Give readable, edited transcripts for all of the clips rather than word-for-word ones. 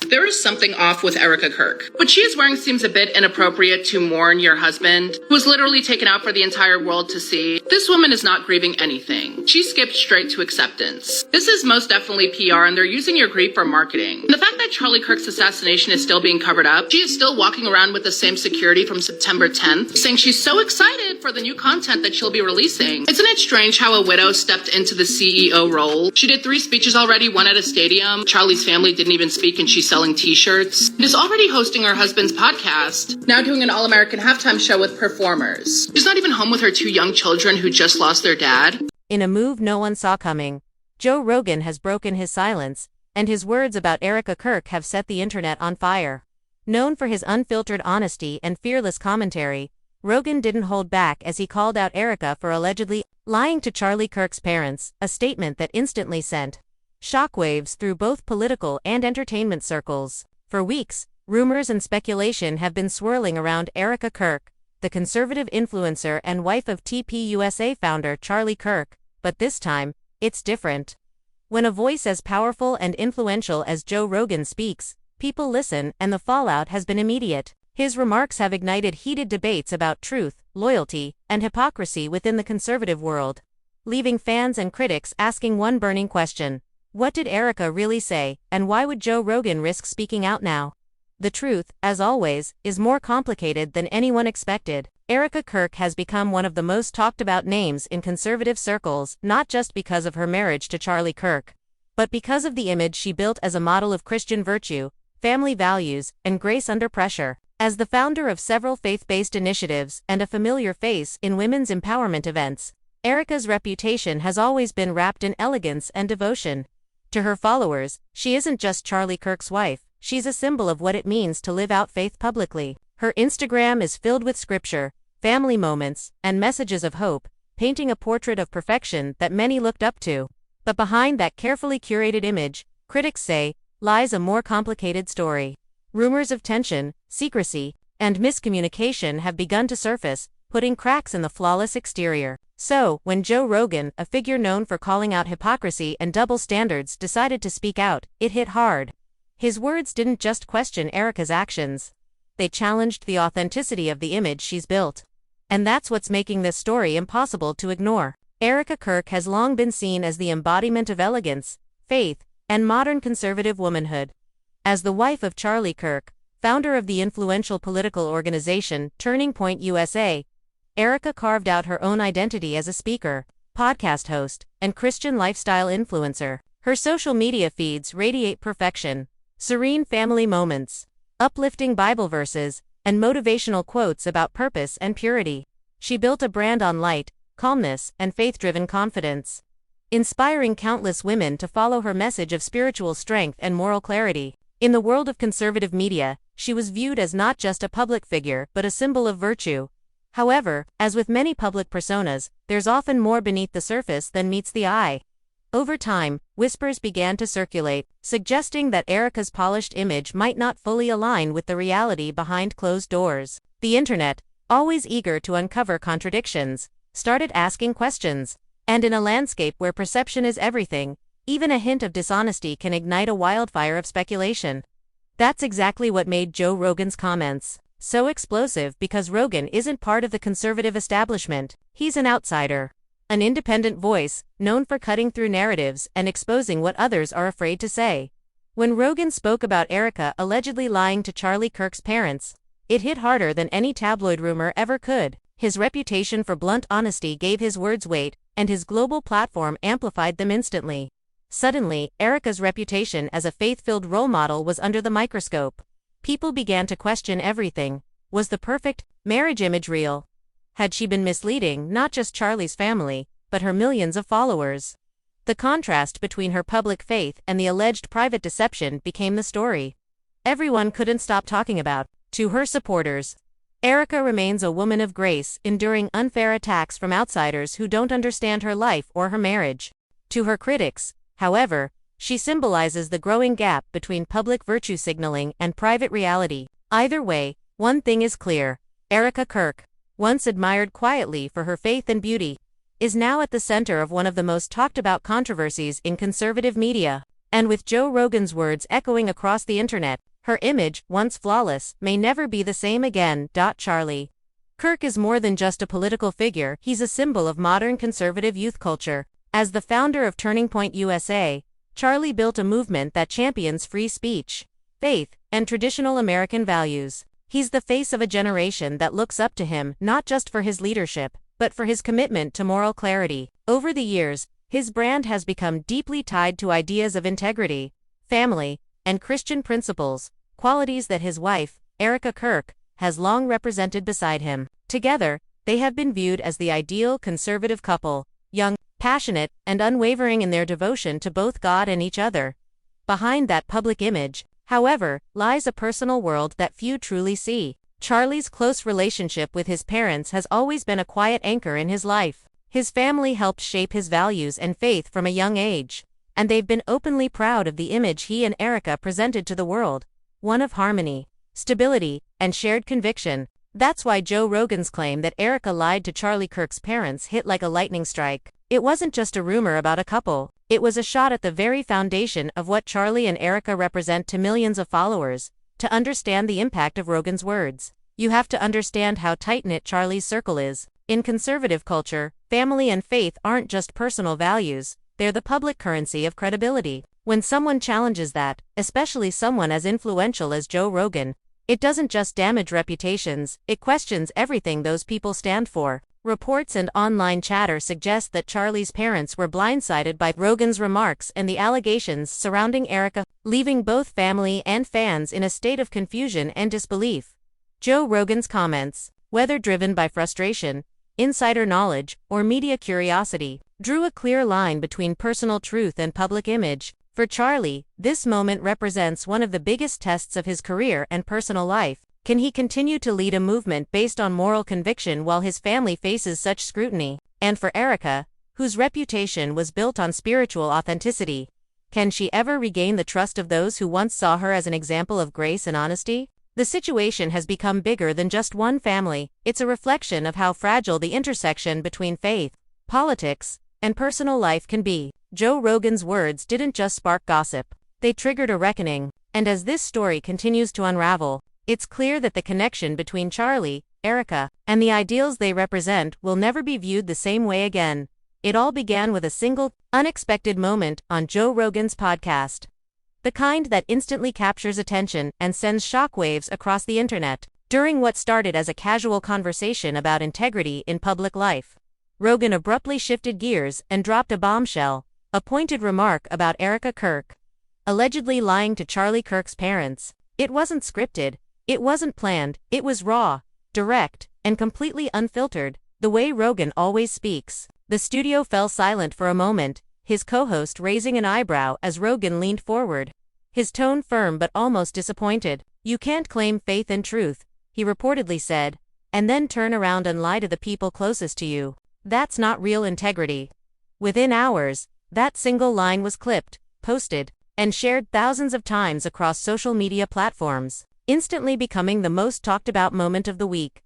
There is something off with Erika Kirk. What she is wearing seems a bit inappropriate to mourn your husband, who was literally taken out for the entire world to see. This woman is not grieving anything. She skipped straight to acceptance. This is most definitely PR, and they're using your grief for marketing. And the fact that Charlie Kirk's assassination is still being covered up, she is still walking around with the same security from September 10th, saying she's so excited for the new content that she'll be releasing. Isn't it strange how a widow stepped into the CEO role? She did 3 speeches already, one at a stadium. Charlie's family didn't even speak, and she's selling t-shirts. And is already hosting her husband's podcast. Now doing an all-American halftime show with performers. She's not even home with her 2 young children who just lost their dad. In a move no one saw coming, Joe Rogan has broken his silence, and his words about Erika Kirk have set the internet on fire. Known for his unfiltered honesty and fearless commentary, Rogan didn't hold back as he called out Erika for allegedly lying to Charlie Kirk's parents, a statement that instantly sent shockwaves through both political and entertainment circles. For weeks, rumors and speculation have been swirling around Erika Kirk, the conservative influencer and wife of TPUSA founder Charlie Kirk, but this time, it's different. When a voice as powerful and influential as Joe Rogan speaks, people listen, and the fallout has been immediate. His remarks have ignited heated debates about truth, loyalty, and hypocrisy within the conservative world, leaving fans and critics asking one burning question: what did Erika really say, and why would Joe Rogan risk speaking out now? The truth, as always, is more complicated than anyone expected. Erika Kirk has become one of the most talked about names in conservative circles, not just because of her marriage to Charlie Kirk, but because of the image she built as a model of Christian virtue, family values, and grace under pressure. As the founder of several faith-based initiatives and a familiar face in women's empowerment events, Erika's reputation has always been wrapped in elegance and devotion. To her followers, she isn't just Charlie Kirk's wife, she's a symbol of what it means to live out faith publicly. Her Instagram is filled with scripture, family moments, and messages of hope, painting a portrait of perfection that many looked up to. But behind that carefully curated image, critics say, lies a more complicated story. Rumors of tension, secrecy, and miscommunication have begun to surface, putting cracks in the flawless exterior. So, when Joe Rogan, a figure known for calling out hypocrisy and double standards, decided to speak out, it hit hard. His words didn't just question Erika's actions. They challenged the authenticity of the image she's built. And that's what's making this story impossible to ignore. Erika Kirk has long been seen as the embodiment of elegance, faith, and modern conservative womanhood. As the wife of Charlie Kirk, founder of the influential political organization Turning Point USA, Erika carved out her own identity as a speaker, podcast host, and Christian lifestyle influencer. Her social media feeds radiate perfection, serene family moments, uplifting Bible verses, and motivational quotes about purpose and purity. She built a brand on light, calmness, and faith-driven confidence, inspiring countless women to follow her message of spiritual strength and moral clarity. In the world of conservative media, she was viewed as not just a public figure but a symbol of virtue. However, as with many public personas, there's often more beneath the surface than meets the eye. Over time, whispers began to circulate, suggesting that Erika's polished image might not fully align with the reality behind closed doors. The internet, always eager to uncover contradictions, started asking questions. And in a landscape where perception is everything, even a hint of dishonesty can ignite a wildfire of speculation. That's exactly what made Joe Rogan's comments so explosive, because Rogan isn't part of the conservative establishment. He's an outsider, an independent voice, known for cutting through narratives and exposing what others are afraid to say. When Rogan spoke about Erika allegedly lying to Charlie Kirk's parents, it hit harder than any tabloid rumor ever could. His reputation for blunt honesty gave his words weight, and his global platform amplified them instantly. Suddenly, Erika's reputation as a faith-filled role model was under the microscope. People began to question everything. Was the perfect marriage image real? Had she been misleading not just Charlie's family, but her millions of followers? The contrast between her public faith and the alleged private deception became the story everyone couldn't stop talking about. To her supporters, Erika remains a woman of grace, enduring unfair attacks from outsiders who don't understand her life or her marriage. To her critics, however, she symbolizes the growing gap between public virtue signaling and private reality. Either way, one thing is clear: Erika Kirk, once admired quietly for her faith and beauty, is now at the center of one of the most talked about controversies in conservative media. And with Joe Rogan's words echoing across the internet, her image, once flawless, may never be the same again. Charlie Kirk is more than just a political figure, he's a symbol of modern conservative youth culture. As the founder of Turning Point USA, Charlie built a movement that champions free speech, faith, and traditional American values. He's the face of a generation that looks up to him not just for his leadership, but for his commitment to moral clarity. Over the years, his brand has become deeply tied to ideas of integrity, family, and Christian principles, qualities that his wife, Erika Kirk, has long represented beside him. Together, they have been viewed as the ideal conservative couple, young, passionate, and unwavering in their devotion to both God and each other. Behind that public image, however, lies a personal world that few truly see. Charlie's close relationship with his parents has always been a quiet anchor in his life. His family helped shape his values and faith from a young age, and they've been openly proud of the image he and Erika presented to the world, one of harmony, stability, and shared conviction. That's why Joe Rogan's claim that Erika lied to Charlie Kirk's parents hit like a lightning strike. It wasn't just a rumor about a couple, it was a shot at the very foundation of what Charlie and Erika represent to millions of followers. To understand the impact of Rogan's words, you have to understand how tight-knit Charlie's circle is. In conservative culture, family and faith aren't just personal values, they're the public currency of credibility. When someone challenges that, especially someone as influential as Joe Rogan, it doesn't just damage reputations, it questions everything those people stand for. Reports and online chatter suggest that Charlie's parents were blindsided by Rogan's remarks and the allegations surrounding Erika, leaving both family and fans in a state of confusion and disbelief. Joe Rogan's comments, whether driven by frustration, insider knowledge, or media curiosity, drew a clear line between personal truth and public image. For Charlie, this moment represents one of the biggest tests of his career and personal life. Can he continue to lead a movement based on moral conviction while his family faces such scrutiny? And for Erika, whose reputation was built on spiritual authenticity, can she ever regain the trust of those who once saw her as an example of grace and honesty? The situation has become bigger than just one family. It's a reflection of how fragile the intersection between faith, politics, and personal life can be. Joe Rogan's words didn't just spark gossip, they triggered a reckoning. And as this story continues to unravel, it's clear that the connection between Charlie, Erika, and the ideals they represent will never be viewed the same way again. It all began with a single, unexpected moment on Joe Rogan's podcast. The kind that instantly captures attention and sends shockwaves across the internet. During what started as a casual conversation about integrity in public life, Rogan abruptly shifted gears and dropped a bombshell, a pointed remark about Erika Kirk, allegedly lying to Charlie Kirk's parents. It wasn't scripted, it wasn't planned, it was raw, direct, and completely unfiltered, the way Rogan always speaks. The studio fell silent for a moment, his co-host raising an eyebrow as Rogan leaned forward, his tone firm but almost disappointed. "You can't claim faith and truth," he reportedly said, "and then turn around and lie to the people closest to you. That's not real integrity." Within hours, that single line was clipped, posted, and shared thousands of times across social media platforms, instantly becoming the most talked about moment of the week.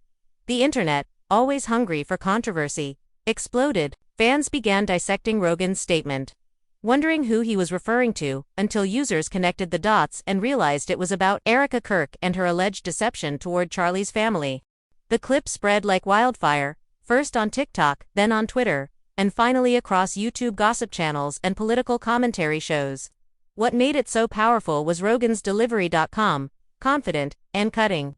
The internet, always hungry for controversy, exploded. Fans began dissecting Rogan's statement, wondering who he was referring to, until users connected the dots and realized it was about Erika Kirk and her alleged deception toward Charlie's family. The clip spread like wildfire, first on TikTok, then on Twitter, and finally across YouTube gossip channels and political commentary shows. What made it so powerful was Rogan's delivery.com, confident and cutting.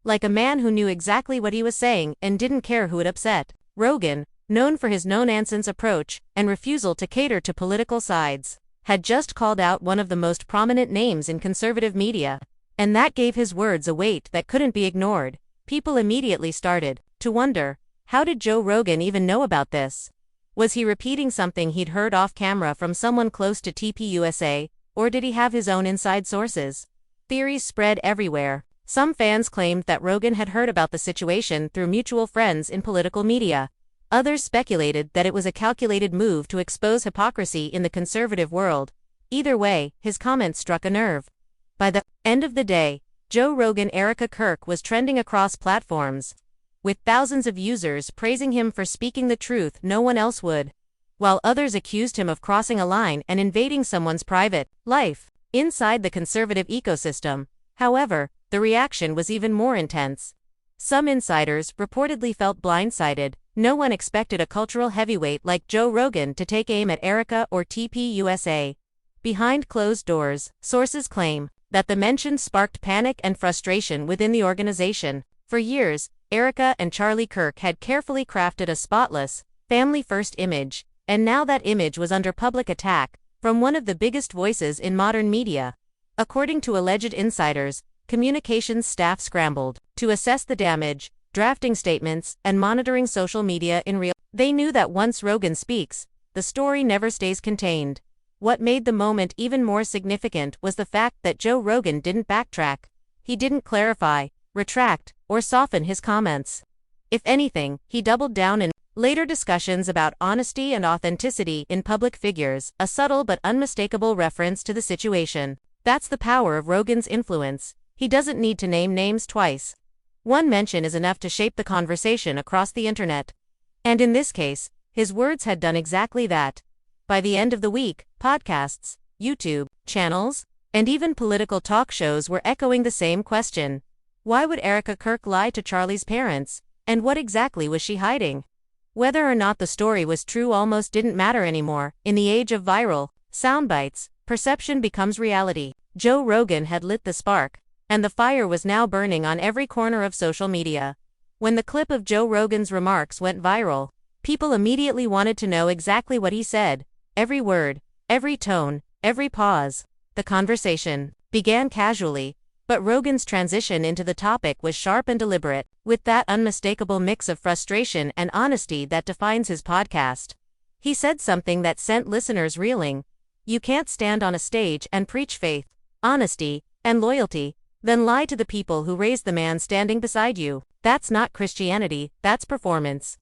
Like a man who knew exactly what he was saying and didn't care who it upset. Rogan, known for his no-nonsense approach and refusal to cater to political sides, had just called out one of the most prominent names in conservative media, and that gave his words a weight that couldn't be ignored. People immediately started to wonder, how did Joe Rogan even know about this? Was he repeating something he'd heard off camera from someone close to TPUSA, or did he have his own inside sources? Theories spread everywhere. Some fans claimed that Rogan had heard about the situation through mutual friends in political media. Others speculated that it was a calculated move to expose hypocrisy in the conservative world. Either way, his comments struck a nerve. By the end of the day, Joe Rogan Erika Kirk was trending across platforms, with thousands of users praising him for speaking the truth no one else would. while others accused him of crossing a line and invading someone's private life. Inside the conservative ecosystem, however, the reaction was even more intense. Some insiders reportedly felt blindsided. No one expected a cultural heavyweight like Joe Rogan to take aim at Erika or TPUSA. Behind closed doors, sources claim that the mention sparked panic and frustration within the organization. For years, Erika and Charlie Kirk had carefully crafted a spotless, family-first image, and now that image was under public attack from one of the biggest voices in modern media. According to alleged insiders, communications staff scrambled to assess the damage, drafting statements, and monitoring social media in real time. They knew that once Rogan speaks, the story never stays contained. What made the moment even more significant was the fact that Joe Rogan didn't backtrack. He didn't clarify, retract, or soften his comments. If anything, he doubled down in later discussions about honesty and authenticity in public figures, a subtle but unmistakable reference to the situation. That's the power of Rogan's influence. He doesn't need to name names twice. One mention is enough to shape the conversation across the internet. And in this case, his words had done exactly that. By the end of the week, podcasts, YouTube channels, and even political talk shows were echoing the same question. Why would Erika Kirk lie to Charlie's parents, and what exactly was she hiding? Whether or not the story was true almost didn't matter anymore. In the age of viral soundbites, perception becomes reality. Joe Rogan had lit the spark, and the fire was now burning on every corner of social media. When the clip of Joe Rogan's remarks went viral, people immediately wanted to know exactly what he said. Every word, every tone, every pause. The conversation began casually, but Rogan's transition into the topic was sharp and deliberate, with that unmistakable mix of frustration and honesty that defines his podcast. He said something that sent listeners reeling. You can't stand on a stage and preach faith, honesty, and loyalty, then lie to the people who raised the man standing beside you. That's not Christianity, that's performance.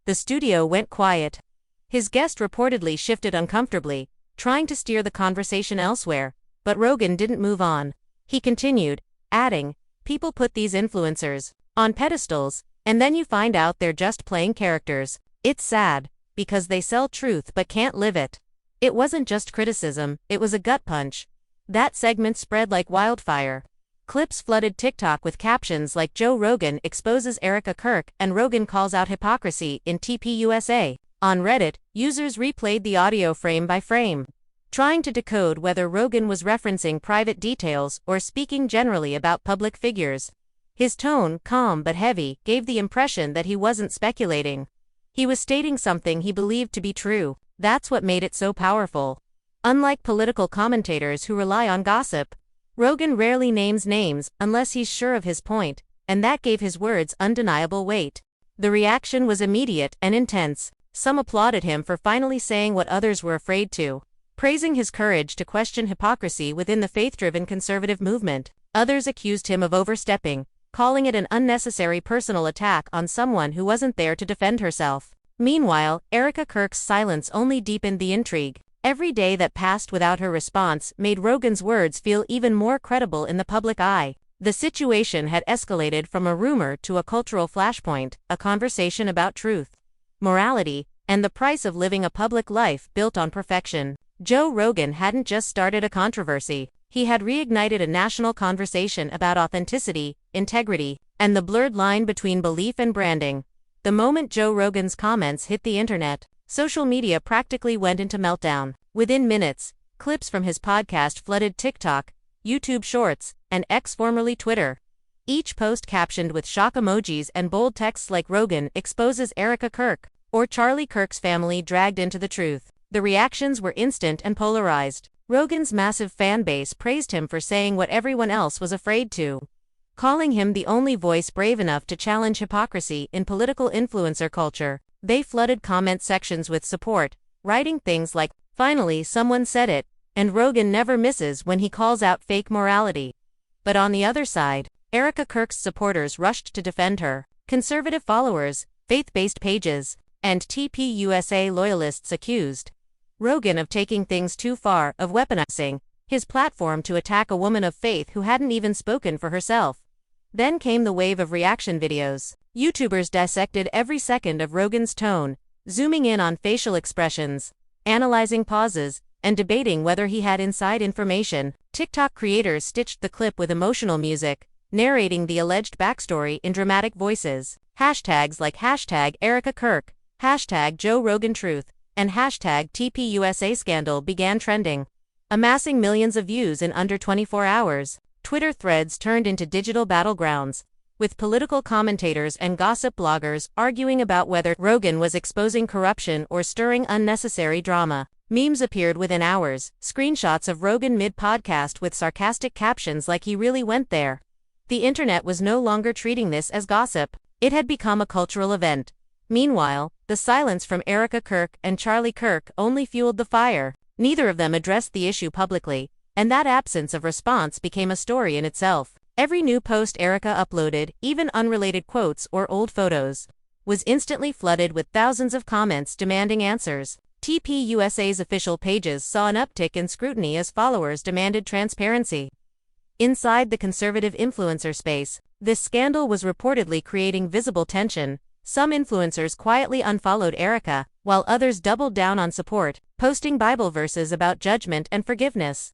The studio went quiet. His guest reportedly shifted uncomfortably, trying to steer the conversation elsewhere, but Rogan didn't move on. He continued, adding, people put these influencers on pedestals, and then you find out they're just playing characters. It's sad, because they sell truth but can't live it. It wasn't just criticism, it was a gut punch. That segment spread like wildfire. Clips flooded TikTok with captions like Joe Rogan exposes Erika Kirk and Rogan calls out hypocrisy in TPUSA. On Reddit, users replayed the audio frame by frame, trying to decode whether Rogan was referencing private details or speaking generally about public figures. His tone, calm but heavy, gave the impression that he wasn't speculating. He was stating something he believed to be true. That's what made it so powerful. Unlike political commentators who rely on gossip, Rogan rarely names names unless he's sure of his point, and that gave his words undeniable weight. The reaction was immediate and intense. Some applauded him for finally saying what others were afraid to, praising his courage to question hypocrisy within the faith-driven conservative movement. Others accused him of overstepping, calling it an unnecessary personal attack on someone who wasn't there to defend herself. Meanwhile, Erika Kirk's silence only deepened the intrigue. Every day that passed without her response made Rogan's words feel even more credible in the public eye. The situation had escalated from a rumor to a cultural flashpoint, a conversation about truth, morality, and the price of living a public life built on perfection. Joe Rogan hadn't just started a controversy, he had reignited a national conversation about authenticity, integrity, and the blurred line between belief and branding. The moment Joe Rogan's comments hit the internet, social media practically went into meltdown. Within minutes, clips from his podcast flooded TikTok, YouTube Shorts, and X, formerly Twitter. Each post captioned with shock emojis and bold texts like Rogan exposes Erika Kirk, or Charlie Kirk's family dragged into the truth. The reactions were instant and polarized. Rogan's massive fan base praised him for saying what everyone else was afraid to, calling him the only voice brave enough to challenge hypocrisy in political influencer culture. They flooded comment sections with support, writing things like, "Finally someone said it," and Rogan never misses when he calls out fake morality. But on the other side, Erika Kirk's supporters rushed to defend her. Conservative followers, faith-based pages, and TPUSA loyalists accused Rogan of taking things too far, of weaponizing his platform to attack a woman of faith who hadn't even spoken for herself. Then came the wave of reaction videos. YouTubers dissected every second of Rogan's tone, zooming in on facial expressions, analyzing pauses, and debating whether he had inside information. TikTok creators stitched the clip with emotional music, narrating the alleged backstory in dramatic voices. Hashtags like hashtag Erika Kirk, hashtag Joe Rogan Truth, and hashtag TPUSA Scandal began trending, amassing millions of views in under 24 hours. Twitter threads turned into digital battlegrounds, with political commentators and gossip bloggers arguing about whether Rogan was exposing corruption or stirring unnecessary drama. Memes appeared within hours, screenshots of Rogan mid-podcast with sarcastic captions like he really went there. The internet was no longer treating this as gossip. It had become a cultural event. Meanwhile, the silence from Erika Kirk and Charlie Kirk only fueled the fire. Neither of them addressed the issue publicly, and that absence of response became a story in itself. Every new post Erika uploaded, even unrelated quotes or old photos, was instantly flooded with thousands of comments demanding answers. TPUSA's official pages saw an uptick in scrutiny as followers demanded transparency. Inside the conservative influencer space, this scandal was reportedly creating visible tension. Some influencers quietly unfollowed Erika, while others doubled down on support, posting Bible verses about judgment and forgiveness.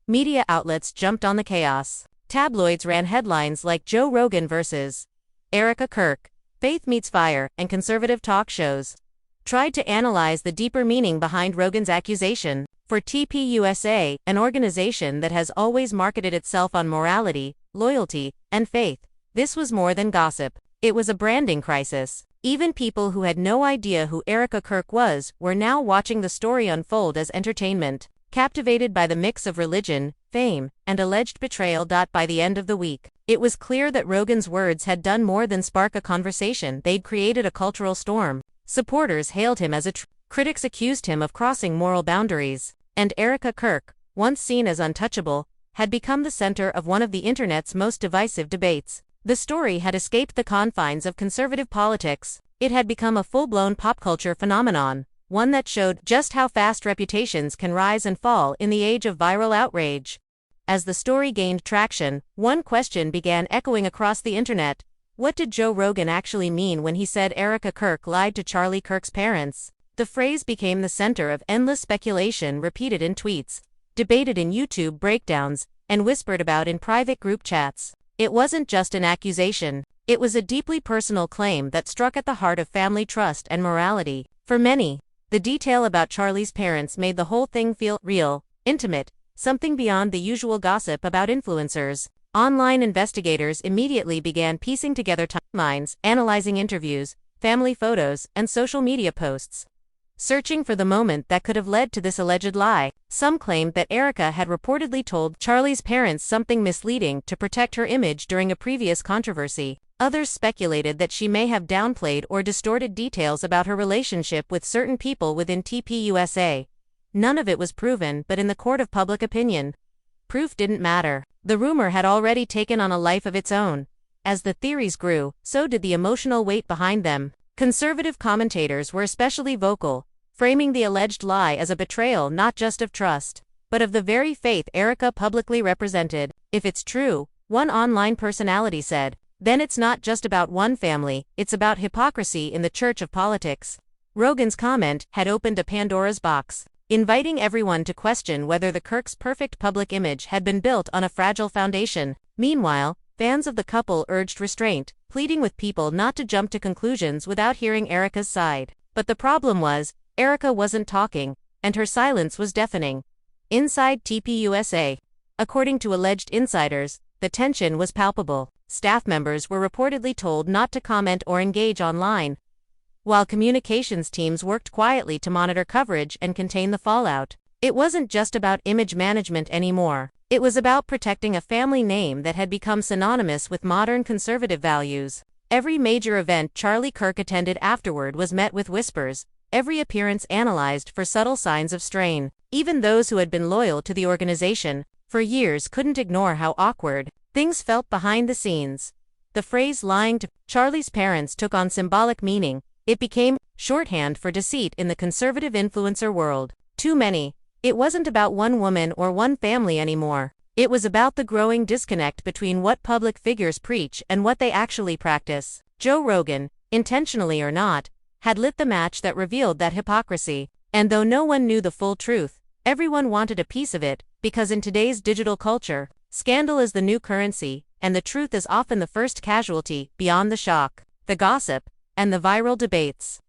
Media outlets jumped on the chaos. Tabloids ran headlines like Joe Rogan vs. Erika Kirk, Faith Meets Fire, and conservative talk shows tried to analyze the deeper meaning behind Rogan's accusation. For TPUSA, an organization that has always marketed itself on morality, loyalty, and faith, this was more than gossip. It was a branding crisis. Even people who had no idea who Erika Kirk was were now watching the story unfold as entertainment, captivated by the mix of religion, fame, and alleged betrayal. By the end of the week, it was clear that Rogan's words had done more than spark a conversation. They'd created a cultural storm. Supporters hailed him as a critics accused him of crossing moral boundaries, and Erika Kirk, once seen as untouchable, had become the center of one of the internet's most divisive debates. The story had escaped the confines of conservative politics. It had become a full-blown pop culture phenomenon, one that showed just how fast reputations can rise and fall in the age of viral outrage. As the story gained traction, one question began echoing across the internet. What did Joe Rogan actually mean when he said Erika Kirk lied to Charlie Kirk's parents? The phrase became the center of endless speculation, repeated in tweets, debated in YouTube breakdowns, and whispered about in private group chats. It wasn't just an accusation. It was a deeply personal claim that struck at the heart of family trust and morality. For many, the detail about Charlie's parents made the whole thing feel real, intimate, something beyond the usual gossip about influencers. Online investigators immediately began piecing together timelines, analyzing interviews, family photos, and social media posts, searching for the moment that could have led to this alleged lie. Some claimed that Erika had reportedly told Charlie's parents something misleading to protect her image during a previous controversy. Others speculated that she may have downplayed or distorted details about her relationship with certain people within TPUSA. None of it was proven, but in the court of public opinion, proof didn't matter. The rumor had already taken on a life of its own. As the theories grew, so did the emotional weight behind them. Conservative commentators were especially vocal, framing the alleged lie as a betrayal not just of trust, but of the very faith Erika publicly represented. If it's true, one online personality said, then it's not just about one family, it's about hypocrisy in the church of politics. Rogan's comment had opened a Pandora's box, inviting everyone to question whether the Kirks' perfect public image had been built on a fragile foundation. Meanwhile, fans of the couple urged restraint, pleading with people not to jump to conclusions without hearing Erika's side. But the problem was, Erika wasn't talking, and her silence was deafening. Inside TPUSA, according to alleged insiders, the tension was palpable. Staff members were reportedly told not to comment or engage online, while communications teams worked quietly to monitor coverage and contain the fallout. It wasn't just about image management anymore. It was about protecting a family name that had become synonymous with modern conservative values. Every major event Charlie Kirk attended afterward was met with whispers, every appearance analyzed for subtle signs of strain. Even those who had been loyal to the organization for years couldn't ignore how awkward things felt behind the scenes. The phrase lying to Charlie's parents took on symbolic meaning. It became shorthand for deceit in the conservative influencer world. Too many. It wasn't about one woman or one family anymore. It was about the growing disconnect between what public figures preach and what they actually practice. Joe Rogan, intentionally or not, had lit the match that revealed that hypocrisy. And though no one knew the full truth, everyone wanted a piece of it, because in today's digital culture, scandal is the new currency, and the truth is often the first casualty, beyond the shock, the gossip, and the viral debates.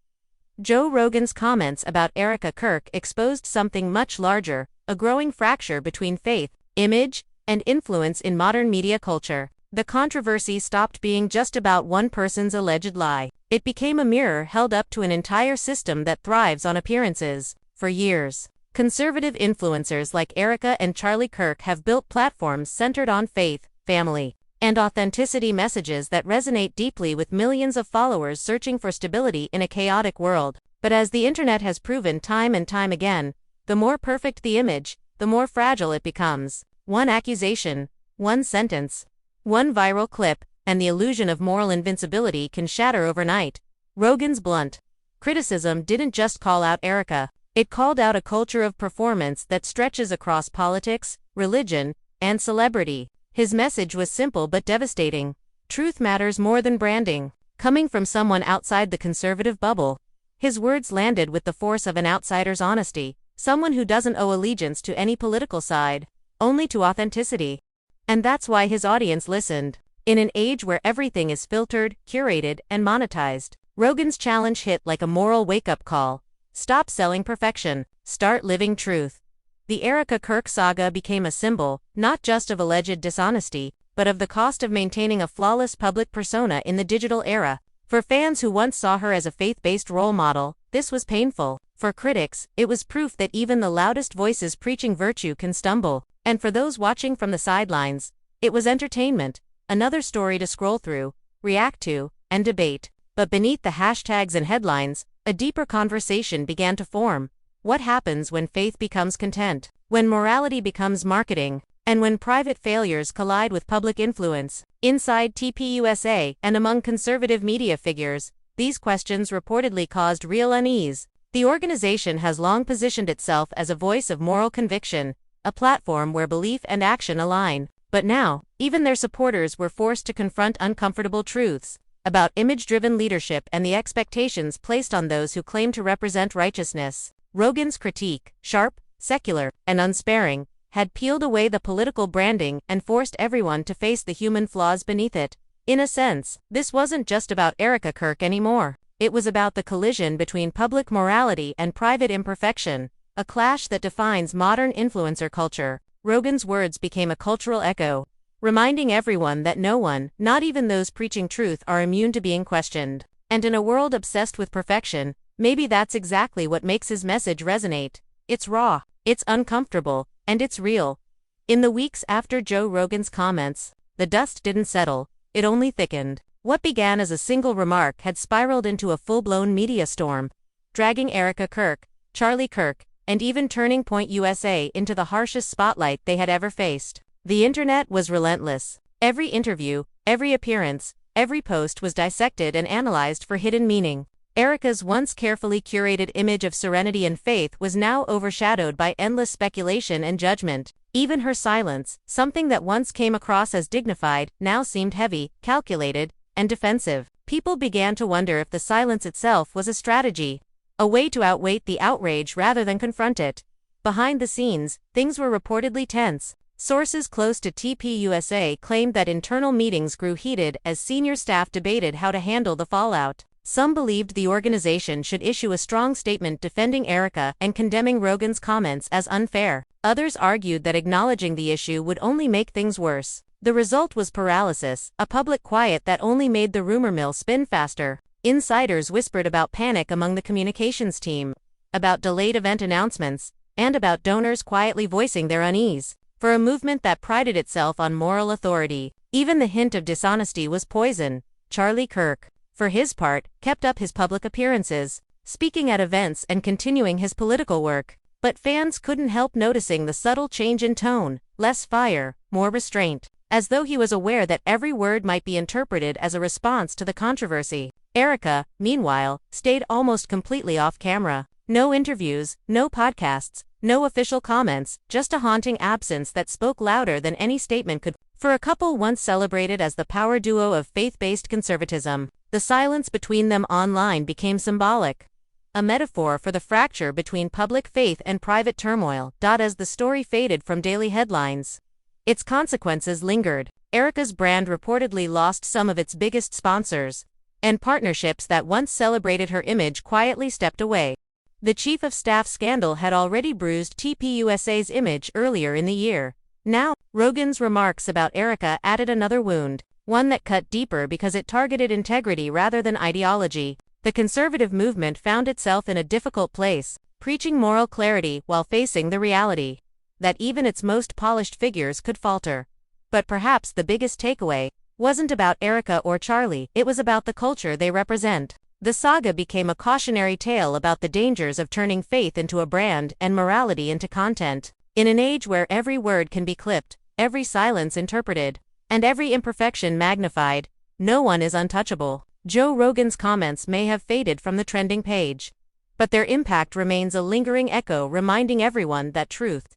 Joe Rogan's comments about Erika Kirk exposed something much larger, a growing fracture between faith, image, and influence in modern media culture. The controversy stopped being just about one person's alleged lie. It became a mirror held up to an entire system that thrives on appearances. For years, conservative influencers like Erika and Charlie Kirk have built platforms centered on faith, family, and authenticity, messages that resonate deeply with millions of followers searching for stability in a chaotic world. But as the internet has proven time and time again, the more perfect the image, the more fragile it becomes. One accusation, one sentence, one viral clip, and the illusion of moral invincibility can shatter overnight. Rogan's blunt criticism didn't just call out Erika, it called out a culture of performance that stretches across politics, religion, and celebrity. His message was simple but devastating. Truth matters more than branding. Coming from someone outside the conservative bubble, his words landed with the force of an outsider's honesty, someone who doesn't owe allegiance to any political side, only to authenticity. And that's why his audience listened. In an age where everything is filtered, curated, and monetized, Rogan's challenge hit like a moral wake-up call. Stop selling perfection. Start living truth. The Erika Kirk saga became a symbol, not just of alleged dishonesty, but of the cost of maintaining a flawless public persona in the digital era. For fans who once saw her as a faith-based role model, this was painful. For critics, it was proof that even the loudest voices preaching virtue can stumble. And for those watching from the sidelines, it was entertainment, another story to scroll through, react to, and debate. But beneath the hashtags and headlines, a deeper conversation began to form. What happens when faith becomes content? When morality becomes marketing? And when private failures collide with public influence? Inside TPUSA and among conservative media figures, these questions reportedly caused real unease. The organization has long positioned itself as a voice of moral conviction, a platform where belief and action align. But now, even their supporters were forced to confront uncomfortable truths about image-driven leadership and the expectations placed on those who claim to represent righteousness. Rogan's critique, sharp, secular, and unsparing, had peeled away the political branding and forced everyone to face the human flaws beneath it. In a sense, this wasn't just about Erika Kirk anymore. It was about the collision between public morality and private imperfection, a clash that defines modern influencer culture. Rogan's words became a cultural echo, reminding everyone that no one, not even those preaching truth, are immune to being questioned. And in a world obsessed with perfection, maybe that's exactly what makes his message resonate. It's raw, it's uncomfortable, and it's real. In the weeks after Joe Rogan's comments, the dust didn't settle, it only thickened. What began as a single remark had spiraled into a full-blown media storm, dragging Erika Kirk, Charlie Kirk, and even Turning Point USA into the harshest spotlight they had ever faced. The internet was relentless. Every interview, every appearance, every post was dissected and analyzed for hidden meaning. Erika's once carefully curated image of serenity and faith was now overshadowed by endless speculation and judgment. Even her silence, something that once came across as dignified, now seemed heavy, calculated, and defensive. People began to wonder if the silence itself was a strategy, a way to outweigh the outrage rather than confront it. Behind the scenes, things were reportedly tense. Sources close to TPUSA claimed that internal meetings grew heated as senior staff debated how to handle the fallout. Some believed the organization should issue a strong statement defending Erika and condemning Rogan's comments as unfair. Others argued that acknowledging the issue would only make things worse. The result was paralysis, a public quiet that only made the rumor mill spin faster. Insiders whispered about panic among the communications team, about delayed event announcements, and about donors quietly voicing their unease. For a movement that prided itself on moral authority, even the hint of dishonesty was poison. Charlie Kirk, for his part, kept up his public appearances, speaking at events and continuing his political work. But fans couldn't help noticing the subtle change in tone, less fire, more restraint, as though he was aware that every word might be interpreted as a response to the controversy. Erika, meanwhile, stayed almost completely off camera. No interviews, no podcasts, no official comments, just a haunting absence that spoke louder than any statement could. For a couple once celebrated as the power duo of faith-based conservatism, The silence between them online became symbolic, a metaphor for the fracture between public faith and private turmoil. As the story faded from daily headlines, its consequences lingered. Erika's brand reportedly lost some of its biggest sponsors, and partnerships that once celebrated her image quietly stepped away. The chief of staff scandal had already bruised TPUSA's image earlier in the year. Now, Rogan's remarks about Erika added another wound, one that cut deeper because it targeted integrity rather than ideology. The conservative movement found itself in a difficult place, preaching moral clarity while facing the reality that even its most polished figures could falter. But perhaps the biggest takeaway wasn't about Erika or Charlie, it was about the culture they represent. The saga became a cautionary tale about the dangers of turning faith into a brand and morality into content. In an age where every word can be clipped, every silence interpreted, and every imperfection magnified, no one is untouchable. Joe Rogan's comments may have faded from the trending page, but their impact remains a lingering echo, reminding everyone that truth,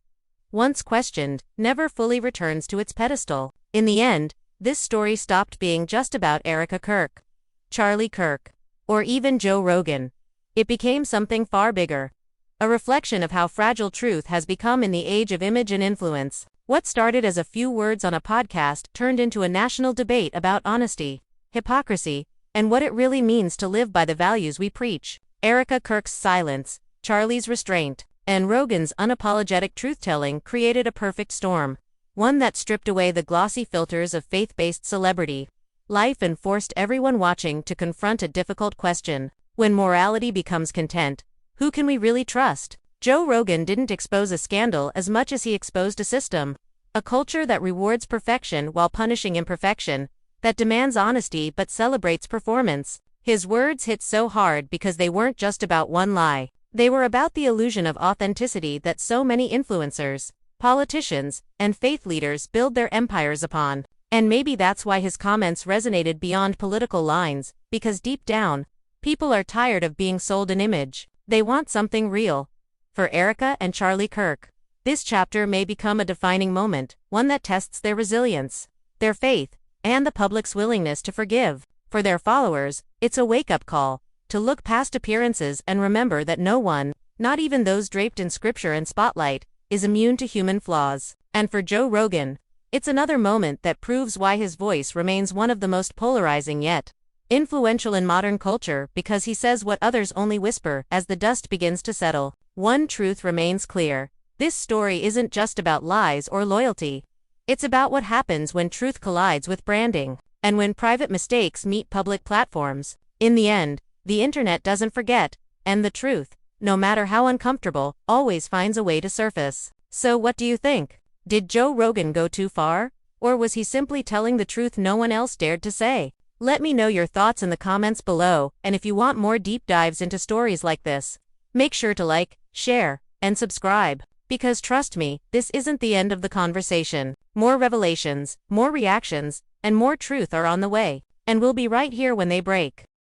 once questioned, never fully returns to its pedestal. In the end, this story stopped being just about Erika Kirk, Charlie Kirk, or even Joe Rogan. It became something far bigger, a reflection of how fragile truth has become in the age of image and influence. What started as a few words on a podcast turned into a national debate about honesty, hypocrisy, and what it really means to live by the values we preach. Erika Kirk's silence, Charlie's restraint, and Rogan's unapologetic truth-telling created a perfect storm, one that stripped away the glossy filters of faith-based celebrity life and forced everyone watching to confront a difficult question. When morality becomes content, who can we really trust? Joe Rogan didn't expose a scandal as much as he exposed a system, a culture that rewards perfection while punishing imperfection, that demands honesty but celebrates performance. His words hit so hard because they weren't just about one lie. They were about the illusion of authenticity that so many influencers, politicians, and faith leaders build their empires upon. And maybe that's why his comments resonated beyond political lines, because deep down, people are tired of being sold an image. They want something real. For Erika and Charlie Kirk, this chapter may become a defining moment, one that tests their resilience, their faith, and the public's willingness to forgive. For their followers, it's a wake-up call to look past appearances and remember that no one, not even those draped in scripture and spotlight, is immune to human flaws. And for Joe Rogan, it's another moment that proves why his voice remains one of the most polarizing yet influential in modern culture, because he says what others only whisper as the dust begins to settle. One truth remains clear: this story isn't just about lies or loyalty. It's about what happens when truth collides with branding, and when private mistakes meet public platforms. In the end, the internet doesn't forget, and the truth, no matter how uncomfortable, always finds a way to surface. So what do you think? Did Joe Rogan go too far? Or was he simply telling the truth no one else dared to say? Let me know your thoughts in the comments below, and if you want more deep dives into stories like this, make sure to like, share, and subscribe. Because trust me, this isn't the end of the conversation. More revelations, more reactions, and more truth are on the way. And we'll be right here when they break.